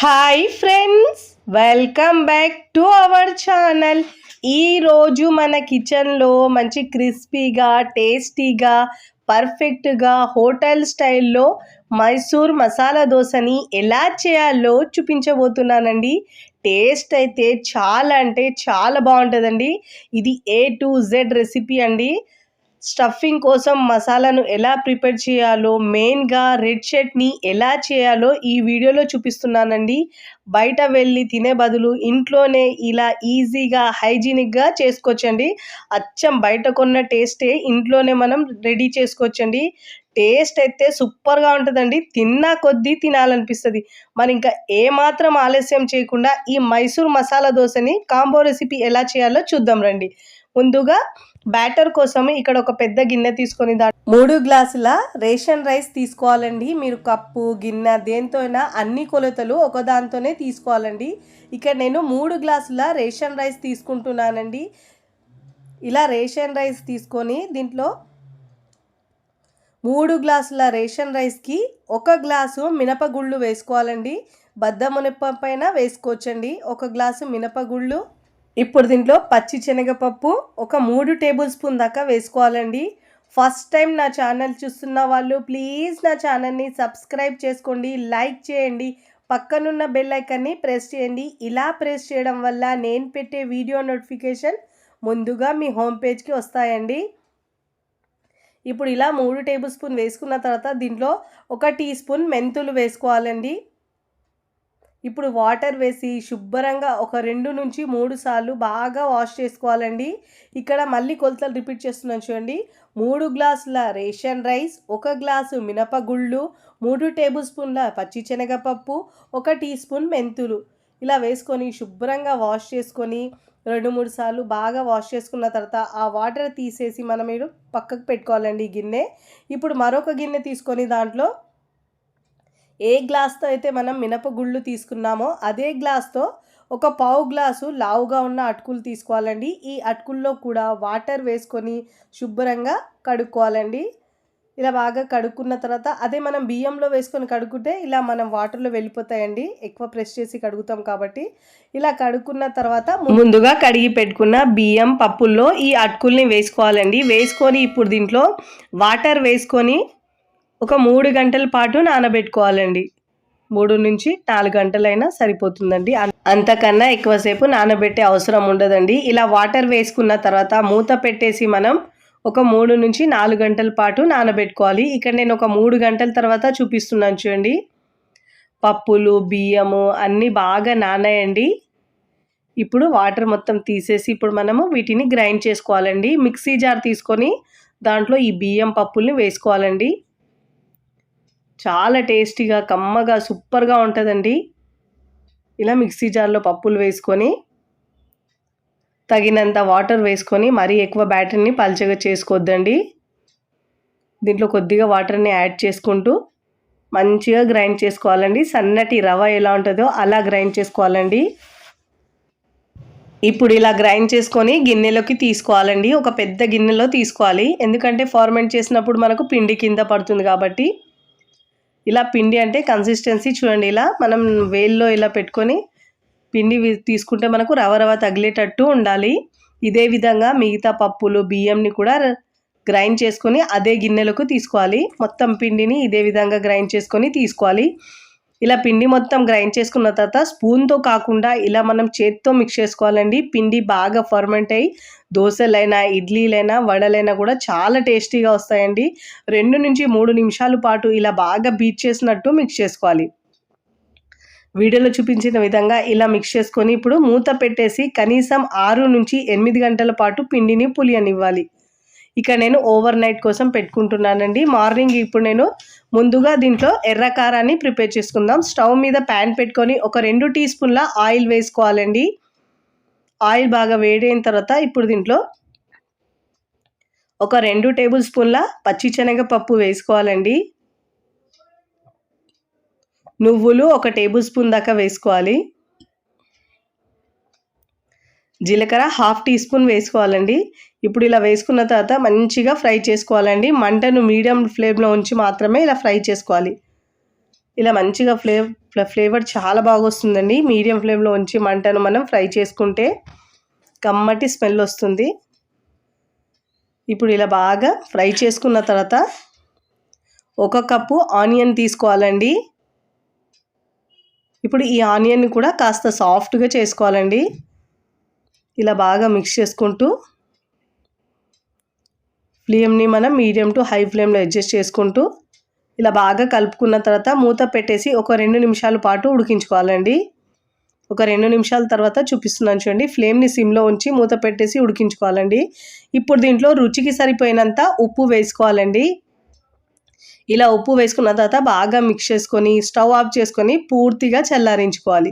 Hi friends, welcome back to our channel. ఈరోజు మన కిచెన్లో మంచి క్రిస్పీగా టేస్టీగా పర్ఫెక్ట్గా హోటల్ స్టైల్లో మైసూర్ మసాలా దోశని ఎలా చేయాలో చూపించబోతున్నానండి. టేస్ట్ అయితే చాలా అంటే చాలా బాగుంటుందండి. ఇది A to Z రెసిపీ అండి. స్టఫింగ్ కోసం మసాలాను ఎలా ప్రిపేర్ చేయాలో, మెయిన్గా రెడ్ చట్నీ ఎలా చేయాలో ఈ వీడియోలో చూపిస్తున్నానండి. బయట వెళ్ళి తినే బదులు ఇంట్లోనే ఇలా ఈజీగా హైజీనిక్గా చేసుకోవచ్చండి. అచ్చం బయట కొన్న టేస్టే ఇంట్లోనే మనం రెడీ చేసుకోవచ్చండి. టేస్ట్ అయితే సూపర్గా ఉంటుందండి. తిన్నా కొద్దీ తినాలనిపిస్తుంది. మరి ఇంకా ఏమాత్రం ఆలస్యం చేయకుండా ఈ మైసూర్ మసాలా దోశని కాంబో రెసిపీ ఎలా చేయాలో చూద్దాం రండి. ముందుగా బ్యాటర్ కోసం ఇక్కడ ఒక పెద్ద గిన్నె తీసుకొని 3 గ్లాసుల రేషన్ రైస్ తీసుకోవాలండి. మీరు కప్పు గిన్నె దేంతో అయినా అన్ని కొలతలు ఒకదాంతోనే తీసుకోవాలండి. ఇక్కడ నేను 3 గ్లాసుల రేషన్ రైస్ తీసుకుంటున్నానండి. ఇలా రేషన్ రైస్ తీసుకొని దీంట్లో 3 గ్లాసుల రేషన్ రైస్కి 1 గ్లాసు మినపగుళ్ళు వేసుకోవాలండి. బద్ద మినపపైన వేసుకోవచ్చండి. 1 గ్లాసు మినపగుళ్ళు. ఇప్పుడు దీంట్లో పచ్చి శనగపప్పు ఒక 3 టేబుల్ స్పూన్ దాకా వేసుకోవాలండి. ఫస్ట్ టైం నా ఛానల్ చూస్తున్న వాళ్ళు ప్లీజ్ నా ఛానల్ని సబ్స్క్రైబ్ చేసుకోండి, లైక్ చేయండి, పక్కనున్న బెల్ ఐకాన్ని ప్రెస్ చేయండి. ఇలా ప్రెస్ చేయడం వల్ల నేను పెట్టే వీడియో నోటిఫికేషన్ ముందుగా మీ హోమ్ పేజ్కి వస్తాయండి. ఇప్పుడు ఇలా 3 టేబుల్ స్పూన్ వేసుకున్న తర్వాత దీంట్లో 1 టీ స్పూన్ మెంతులు వేసుకోవాలండి. ఇప్పుడు వాటర్ వేసి శుభ్రంగా ఒక 2 నుంచి 3 సార్లు బాగా వాష్ చేసుకోవాలండి. ఇక్కడ మళ్ళీ కొలతలు రిపీట్ చేస్తున్నాను చూడండి. 3 గ్లాసుల రేషన్ రైస్, 1 గ్లాసు మినపగుళ్ళు, 3 టేబుల్ స్పూన్ల పచ్చిశనగపప్పు, 1 టీ స్పూన్ మెంతులు ఇలా వేసుకొని శుభ్రంగా వాష్ చేసుకొని 2-3 సార్లు బాగా వాష్ చేసుకున్న తర్వాత ఆ వాటర్ తీసేసి మనం పక్కకు పెట్టుకోవాలండి ఈ గిన్నె. ఇప్పుడు మరొక గిన్నె తీసుకొని దాంట్లో ఏ గ్లాస్తో అయితే మనం మినపగుళ్ళు తీసుకున్నామో అదే గ్లాస్తో ఒక పావు గ్లాసు లావుగా ఉన్న అటుకులు తీసుకోవాలండి. ఈ అటుకుల్లో కూడా వాటర్ వేసుకొని శుభ్రంగా కడుక్కోవాలండి. ఇలా బాగా కడుక్కున్న తర్వాత అదే మనం బియ్యంలో వేసుకొని కడుక్కుంటే ఇలా మనం వాటర్లో వెళ్ళిపోతాయండి. ఎక్కువ ప్రెస్ చేసి కడుగుతాం కాబట్టి ఇలా కడుక్కున్న తర్వాత ముందుగా కడిగి పెట్టుకున్న బియ్యం పప్పుల్లో ఈ అటుకుల్ని వేసుకోవాలండి. వేసుకొని ఇప్పుడు దీంట్లో వాటర్ వేసుకొని ఒక 3 గంటల పాటు నానబెట్టుకోవాలండి. 3 నుంచి 4 గంటలైనా సరిపోతుందండి. అంతకన్నా ఎక్కువసేపు నానబెట్టే అవసరం ఉండదండి. ఇలా వాటర్ వేసుకున్న తర్వాత మూత పెట్టేసి మనం ఒక 3 నుంచి 4 గంటల పాటు నానబెట్టుకోవాలి. ఇక్కడ నేను ఒక 3 గంటల తర్వాత చూపిస్తున్నాను చూడండి. పప్పులు బియ్యము అన్నీ బాగా నానాయండి. ఇప్పుడు వాటర్ మొత్తం తీసేసి ఇప్పుడు మనము వీటిని గ్రైండ్ చేసుకోవాలండి. మిక్సీ జార్ తీసుకొని దాంట్లో ఈ బియ్యం పప్పుల్ని వేసుకోవాలండి. చాలా టేస్టీగా కమ్మగా సూపర్గా ఉంటుందండి. ఇలా మిక్సీ జార్లో పప్పులు వేసుకొని తగినంత వాటర్ వేసుకొని మరీ ఎక్కువ బ్యాటర్ని పల్చగా చేసుకోవద్దండి. దీంట్లో కొద్దిగా వాటర్ని యాడ్ చేసుకుంటూ మంచిగా గ్రైండ్ చేసుకోవాలండి. సన్నటి రవ ఎలా ఉంటుందో అలా గ్రైండ్ చేసుకోవాలండి. ఇప్పుడు ఇలా గ్రైండ్ చేసుకొని గిన్నెలోకి తీసుకోవాలండి. ఒక పెద్ద గిన్నెలో తీసుకోవాలి, ఎందుకంటే ఫార్మెంట్ చేసినప్పుడు మనకు పిండి కింద పడుతుంది కాబట్టి. ఇలా పిండి అంటే కన్సిస్టెన్సీ చూడండి. ఇలా మనం వేల్లో ఇలా పెట్టుకొని పిండి తీసుకుంటే మనకు రవ తగిలేటట్టు ఉండాలి. ఇదే విధంగా మిగతా పప్పులు బియ్యంని కూడా గ్రైండ్ చేసుకొని అదే గిన్నెలకు తీసుకోవాలి. మొత్తం పిండిని ఇదే విధంగా గ్రైండ్ చేసుకొని తీసుకోవాలి. ఇలా పిండి మొత్తం గ్రైండ్ చేసుకున్న తర్వాత స్పూన్తో కాకుండా ఇలా మనం చేతితో మిక్స్ చేసుకోవాలండి. పిండి బాగా ఫర్మెంట్ అయ్యి దోశలైనా ఇడ్లీలైనా వడలైనా కూడా చాలా టేస్టీగా వస్తాయండి. 2 నుంచి 3 నిమిషాల పాటు ఇలా బాగా బీట్ చేసినట్టు మిక్స్ చేసుకోవాలి. వీడియోలో చూపించిన విధంగా ఇలా మిక్స్ చేసుకొని ఇప్పుడు మూత పెట్టేసి కనీసం 6 నుంచి 8 గంటల పాటు పిండిని పులియనివ్వాలి. ఇక నేను ఓవర్ నైట్ కోసం పెట్టుకుంటున్నానండి. మార్నింగ్ ఇప్పుడు నేను ముందుగా దీంట్లో ఎర్ర కారాన్ని ప్రిపేర్ చేసుకుందాం. స్టవ్ మీద ప్యాన్ పెట్టుకొని ఒక 2 టీ స్పూన్ల ఆయిల్ వేసుకోవాలండి. ఆయిల్ బాగా వేడైన తర్వాత ఇప్పుడు దీంట్లో ఒక 2 టేబుల్ స్పూన్ల పచ్చిశనగపప్పు వేసుకోవాలండి. నువ్వులు 1 టేబుల్ స్పూన్ దాకా వేసుకోవాలి. జీలకర్ర 1/2 టీ స్పూన్ వేసుకోవాలండి. ఇప్పుడు ఇలా వేసుకున్న తర్వాత మంచిగా ఫ్రై చేసుకోవాలండి. మంటను మీడియం ఫ్లేమ్లో ఉంచి మాత్రమే ఇలా ఫ్రై చేసుకోవాలి. ఇలా మంచిగా ఫ్లేవర్ చాలా బాగా వస్తుందండి. మీడియం ఫ్లేమ్లో ఉంచి మంటను మనం ఫ్రై చేసుకుంటే కమ్మటి స్మెల్ వస్తుంది. ఇప్పుడు ఇలా బాగా ఫ్రై చేసుకున్న తర్వాత 1 కప్పు ఆనియన్ తీసుకోవాలండి. ఇప్పుడు ఈ ఆనియన్ని కూడా కాస్త సాఫ్ట్గా చేసుకోవాలండి. ఇలా బాగా మిక్స్ చేసుకుంటూ ఫ్లేమ్ని మనం మీడియం టు హై ఫ్లేమ్లో అడ్జస్ట్ చేసుకుంటూ ఇలా బాగా కలుపుకున్న తర్వాత మూత పెట్టేసి ఒక 2 నిమిషాల పాటు ఉడికించుకోవాలండి. ఒక 2 నిమిషాల తర్వాత చూపిస్తున్నాను చూడండి. ఫ్లేమ్ని సిమ్లో ఉంచి మూత పెట్టేసి ఉడికించుకోవాలండి. ఇప్పుడు దీంట్లో రుచికి సరిపోయినంత ఉప్పు వేసుకోవాలండి. ఇలా ఉప్పు వేసుకున్న తర్వాత బాగా మిక్స్ చేసుకొని స్టవ్ ఆఫ్ చేసుకొని పూర్తిగా చల్లారించుకోవాలి.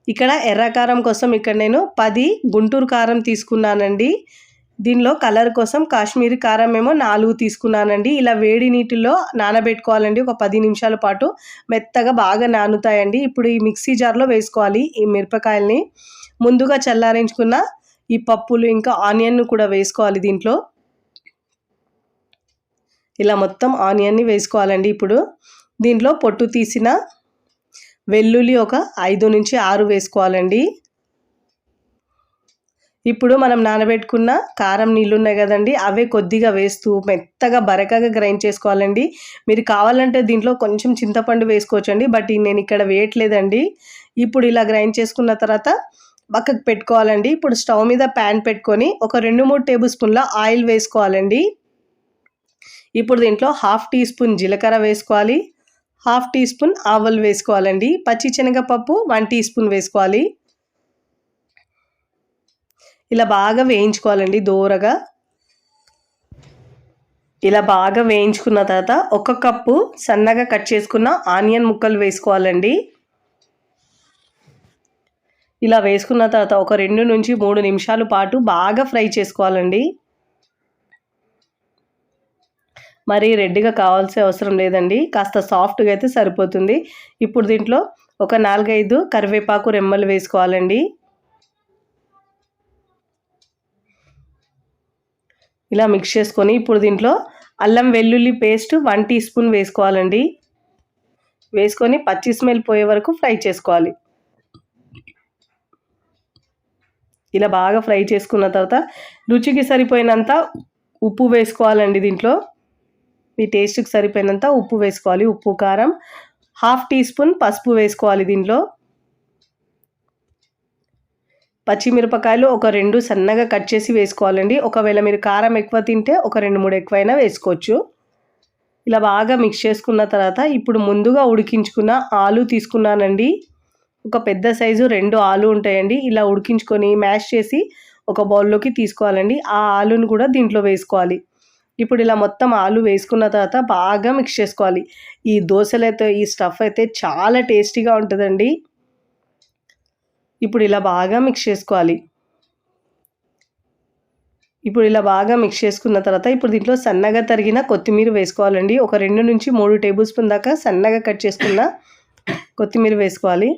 ఇక్కడ ఎర్ర కారం కోసం ఇక్కడ నేను 10 గుంటూరు కారం తీసుకున్నానండి. దీనిలో కలర్ కోసం కాశ్మీరీ కారం ఏమో 4 తీసుకున్నానండి. ఇలా వేడి నీటిలో నానబెట్టుకోవాలండి. ఒక 10 నిమిషాల పాటు మెత్తగా బాగా నానుతాయండి. ఇప్పుడు ఈ మిక్సీ జార్లో వేసుకోవాలి ఈ మిరపకాయల్ని. ముందుగా చల్లారించుకున్న ఈ పప్పులు ఇంకా ఆనియన్ను కూడా వేసుకోవాలి దీంట్లో. ఇలా మొత్తం ఆనియన్ని వేసుకోవాలండి. ఇప్పుడు దీంట్లో పొట్టు తీసిన వెల్లుల్లి ఒక 5 నుంచి 6 వేసుకోవాలండి. ఇప్పుడు మనం నానబెట్టుకున్న కారం నీళ్ళు ఉన్నాయి కదండి, అవే కొద్దిగా వేస్తూ మెత్తగా బరకగా గ్రైండ్ చేసుకోవాలండి. మీరు కావాలంటే దీంట్లో కొంచెం చింతపండు వేసుకోవచ్చండి, బట్ నేను ఇక్కడ వేయట్లేదండి. ఇప్పుడు ఇలా గ్రైండ్ చేసుకున్న తర్వాత పక్కకు పెట్టుకోవాలండి. ఇప్పుడు స్టవ్ మీద ప్యాన్ పెట్టుకొని ఒక 2-3 టేబుల్ స్పూన్ల ఆయిల్ వేసుకోవాలండి. ఇప్పుడు దీంట్లో 1/2 టీ స్పూన్ జీలకర్ర వేసుకోవాలి, 1/2 టీ స్పూన్ ఆవాలు వేసుకోవాలండి. పచ్చి శనగపప్పు 1 టీ స్పూన్ వేసుకోవాలి. ఇలా బాగా వేయించుకోవాలండి దోరగా. ఇలా బాగా వేయించుకున్న తర్వాత 1 కప్పు సన్నగా కట్ చేసుకున్న ఆనియన్ ముక్కలు వేసుకోవాలండి. ఇలా వేసుకున్న తర్వాత ఒక 2 నుంచి 3 నిమిషాల పాటు బాగా ఫ్రై చేసుకోవాలండి. మరి రెడ్గా కావాల్సిన అవసరం లేదండి, కాస్త సాఫ్ట్గా అయితే సరిపోతుంది. ఇప్పుడు దీంట్లో ఒక 4-5 కరివేపాకు రెమ్మలు వేసుకోవాలండి. ఇలా మిక్స్ చేసుకొని ఇప్పుడు దీంట్లో అల్లం వెల్లుల్లి పేస్ట్ 1 టీ స్పూన్ వేసుకోవాలండి. వేసుకొని పచ్చి స్మెల్ పోయే వరకు ఫ్రై చేసుకోవాలి. ఇలా బాగా ఫ్రై చేసుకున్న తర్వాత రుచికి సరిపోయినంత ఉప్పు వేసుకోవాలండి. దీంట్లో మీ టేస్ట్కి సరిపోయినంత ఉప్పు వేసుకోవాలి. ఉప్పు, కారం, 1/2 టీ స్పూన్ పసుపు వేసుకోవాలి. దీంట్లో పచ్చిమిరపకాయలు ఒక 2 సన్నగా కట్ చేసి వేసుకోవాలండి. ఒకవేళ మీరు కారం ఎక్కువ తింటే ఒక 2-3 ఎక్కువైనా వేసుకోవచ్చు. ఇలా బాగా మిక్స్ చేసుకున్న తర్వాత ఇప్పుడు ముందుగా ఉడికించుకున్న ఆలు తీసుకున్నానండి. ఒక పెద్ద సైజు 2 ఆలు ఉంటాయండి. ఇలా ఉడికించుకొని మ్యాష్ చేసి ఒక బౌల్లోకి తీసుకోవాలండి. ఆ ఆలును కూడా దీంట్లో వేసుకోవాలి. ఇప్పుడు ఇలా మొత్తం ఆలు వేసుకున్న తర్వాత బాగా మిక్స్ చేసుకోవాలి. ఈ దోశలైతే ఈ స్టఫ్ అయితే చాలా టేస్టీగా ఉంటుందండి. ఇప్పుడు ఇలా బాగా మిక్స్ చేసుకోవాలి. ఇప్పుడు ఇలా బాగా మిక్స్ చేసుకున్న తర్వాత ఇప్పుడు దీంట్లో సన్నగా తరిగిన కొత్తిమీర వేసుకోవాలండి. ఒక 2 నుంచి 3 టేబుల్ స్పూన్ దాకా సన్నగా కట్ చేసుకున్న కొత్తిమీర వేసుకోవాలి.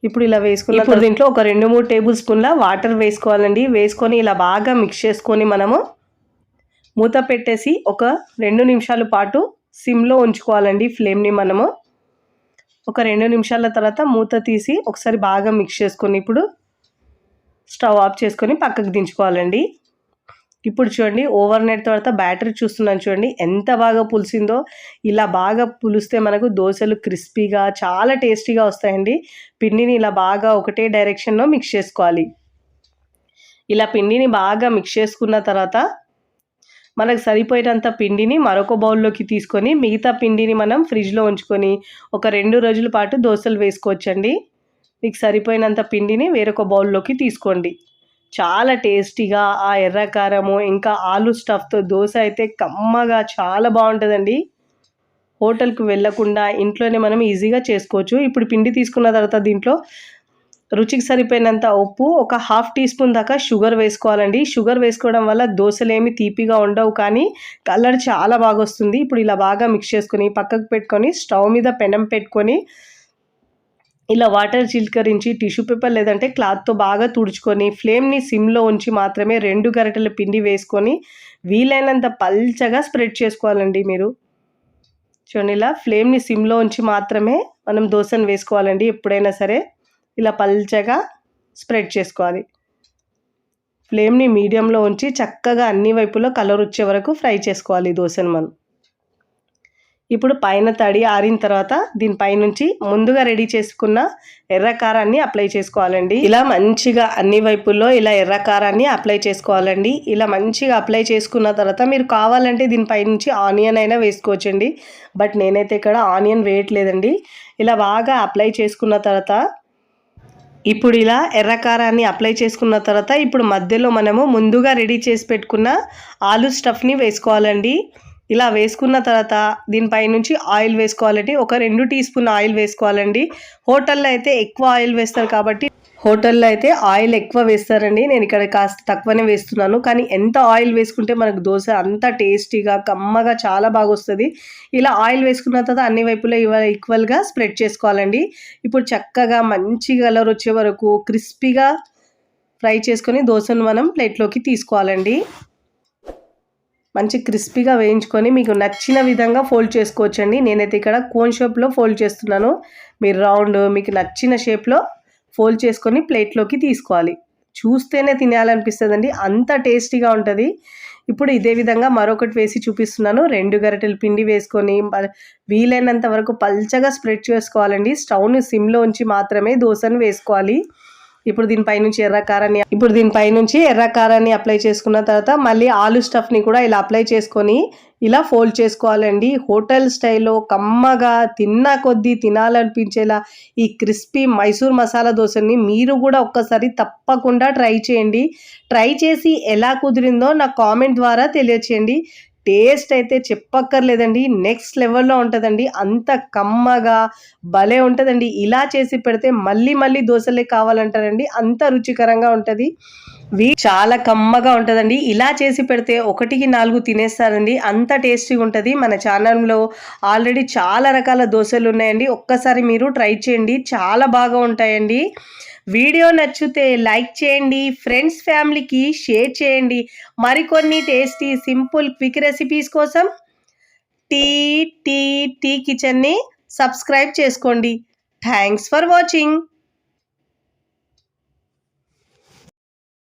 ఇప్పుడు ఇలా వేసుకున్న తర్వాత దీంట్లో ఒక 2-3 టేబుల్ స్పూన్ల వాటర్ వేసుకోవాలండి. వేసుకొని ఇలా బాగా మిక్స్ చేసుకొని మనము మూత పెట్టేసి ఒక 2 నిమిషాల పాటు సిమ్లో ఉంచుకోవాలండి ఫ్లేమ్ని మనము. ఒక 2 నిమిషాల తర్వాత మూత తీసి ఒకసారి బాగా మిక్స్ చేసుకొని ఇప్పుడు స్టవ్ ఆఫ్ చేసుకొని పక్కకు దించుకోవాలండి. ఇప్పుడు చూడండి ఓవర్ నైట్ తర్వాత బ్యాటర్ చూస్తున్నాను చూడండి ఎంత బాగా పులిసిందో. ఇలా బాగా పులిస్తే మనకు దోశలు క్రిస్పీగా చాలా టేస్టీగా వస్తాయండి. పిండిని ఇలా బాగా ఒకటే డైరెక్షన్లో మిక్స్ చేసుకోవాలి. ఇలా పిండిని బాగా మిక్స్ చేసుకున్న తర్వాత మనకు సరిపోయినంత పిండిని మరొక బౌల్లోకి తీసుకొని మిగతా పిండిని మనం ఫ్రిడ్జ్లో ఉంచుకొని ఒక 2 రోజుల పాటు దోశలు వేసుకోవచ్చండి. మీకు సరిపోయినంత పిండిని వేరొక బౌల్లోకి తీసుకోండి. చాలా టేస్టీగా ఆ ఎర్రకారము ఇంకా ఆలు స్టఫ్తో దోశ అయితే కమ్మగా చాలా బాగుంటుందండి. హోటల్కి వెళ్ళకుండా ఇంట్లోనే మనం ఈజీగా చేసుకోవచ్చు. ఇప్పుడు పిండి తీసుకున్న తర్వాత దీంట్లో రుచికి సరిపోయినంత ఉప్పు, ఒక 1/2 టీ స్పూన్ దాకా షుగర్ వేసుకోవాలండి. షుగర్ వేసుకోవడం వల్ల దోశలు ఏమి తీపిగా ఉండవు, కానీ కలర్ చాలా బాగా వస్తుంది. ఇప్పుడు ఇలా బాగా మిక్స్ చేసుకొని పక్కకు పెట్టుకొని స్టవ్ మీద పెనం పెట్టుకొని ఇలా వాటర్ చిలకరించి టిష్యూ పేపర్ లేదంటే క్లాత్తో బాగా తుడుచుకొని ఫ్లేమ్ని సిమ్లో ఉంచి మాత్రమే 2 గరిటెల పిండి వేసుకొని వీలైనంత పల్చగా స్ప్రెడ్ చేసుకోవాలండి. మీరు చూడండి, ఇలా ఫ్లేమ్ని సిమ్లో ఉంచి మాత్రమే మనం దోశను వేసుకోవాలండి. ఎప్పుడైనా సరే ఇలా పల్చగా స్ప్రెడ్ చేసుకోవాలి. ఫ్లేమ్ని మీడియంలో ఉంచి చక్కగా అన్ని వైపులో కలర్ వచ్చే వరకు ఫ్రై చేసుకోవాలి ఈ దోశను మనం. ఇప్పుడు పైన తడి ఆరిన తర్వాత దీనిపైనుంచి ముందుగా రెడీ చేసుకున్న ఎర్ర కారాన్ని అప్లై చేసుకోవాలండి. ఇలా మంచిగా అన్ని వైపుల్లో ఇలా ఎర్ర కారాన్ని అప్లై చేసుకోవాలండి. ఇలా మంచిగా అప్లై చేసుకున్న తర్వాత మీరు కావాలంటే దీనిపైనుంచి ఆనియన్ అయినా వేసుకోవచ్చండి. బట్ నేనైతే ఇక్కడ ఆనియన్ వేయట్లేదండి. ఇలా బాగా అప్లై చేసుకున్న తర్వాత ఇప్పుడు ఇలా ఎర్ర కారాన్ని అప్లై చేసుకున్న తర్వాత ఇప్పుడు మధ్యలో మనము ముందుగా రెడీ చేసి పెట్టుకున్న ఆలు స్టఫ్ని వేసుకోవాలండి. ఇలా వేసుకున్న తర్వాత దీనిపై నుంచి ఆయిల్ వేసుకోవాలండి. ఒక 2 టీ స్పూన్ ఆయిల్ వేసుకోవాలండి. హోటల్లో అయితే ఎక్కువ ఆయిల్ వేస్తారు కాబట్టి హోటల్లో అయితే ఆయిల్ ఎక్కువ వేస్తారండి. నేను ఇక్కడ కాస్త తక్కువనే వేస్తున్నాను. కానీ ఎంత ఆయిల్ వేసుకుంటే మనకు దోశ అంత టేస్టీగా కమ్మగా చాలా బాగా వస్తుంది. ఇలా ఆయిల్ వేసుకున్న తర్వాత అన్ని వైపులా ఈక్వల్గా స్ప్రెడ్ చేసుకోవాలండి. ఇప్పుడు చక్కగా మంచి కలర్ వచ్చే వరకు క్రిస్పీగా ఫ్రై చేసుకొని దోశను మనం ప్లేట్లోకి తీసుకోవాలండి. మంచి క్రిస్పీగా వేయించుకొని మీకు నచ్చిన విధంగా ఫోల్డ్ చేసుకోవచ్చండి. నేనైతే ఇక్కడ కోన్ షేప్లో ఫోల్డ్ చేస్తున్నాను. మీరు రౌండ్ మీకు నచ్చిన షేప్లో ఫోల్డ్ చేసుకొని ప్లేట్లోకి తీసుకోవాలి. చూస్తేనే తినాలనిపిస్తుందండి, అంత టేస్టీగా ఉంటుంది. ఇప్పుడు ఇదే విధంగా మరొకటి వేసి చూపిస్తున్నాను. 2 గరిటెల పిండి వేసుకొని వీలైనంత వరకు పల్చగా స్ప్రెడ్ చేసుకోవాలండి. స్టవ్ని సిమ్లో ఉంచి మాత్రమే దోశను వేసుకోవాలి. ఇప్పుడు దీనిపైనుంచి ఎర్ర కారాన్ని అప్లై చేసుకున్న తర్వాత మళ్ళీ ఆలు స్టఫ్ని కూడా ఇలా అప్లై చేసుకొని ఇలా ఫోల్డ్ చేసుకోవాలండి. హోటల్ స్టైల్లో కమ్మగా తిన్నా కొద్దీ తినాలనిపించేలా ఈ క్రిస్పీ మైసూర్ మసాలా దోశని మీరు కూడా ఒక్కసారి తప్పకుండా ట్రై చేయండి. ట్రై చేసి ఎలా కుదిరిందో నాకు కామెంట్ ద్వారా తెలియచేయండి. టేస్ట్ అయితే చెప్పక్కర్లేదండి, నెక్స్ట్ లెవెల్లో ఉంటుందండి. అంత కమ్మగా భలే ఉంటుందండి. ఇలా చేసి పెడితే మళ్ళీ మళ్ళీ దోశలే కావాలంటారండి, అంత రుచికరంగా ఉంటుంది. చాలా కమ్మగా ఉంటుందండి. ఇలా చేసి పెడితే 1కి 4 తినేస్తారండి, అంత టేస్టీగా ఉంటుంది. మన ఛానల్లో ఆల్రెడీ చాలా రకాల దోశలు ఉన్నాయండి. ఒక్కసారి మీరు ట్రై చేయండి, చాలా బాగా ఉంటాయండి. వీడియో నచ్చితే లైక్ చేయండి, ఫ్రెండ్స్ ఫ్యామిలీకి షేర్ చేయండి. మరికొన్ని టేస్టీ సింపుల్ క్విక్ రెసిపీస్ కోసం టీ కిచెన్ని సబ్స్క్రైబ్ చేసుకోండి. Thanks for watching.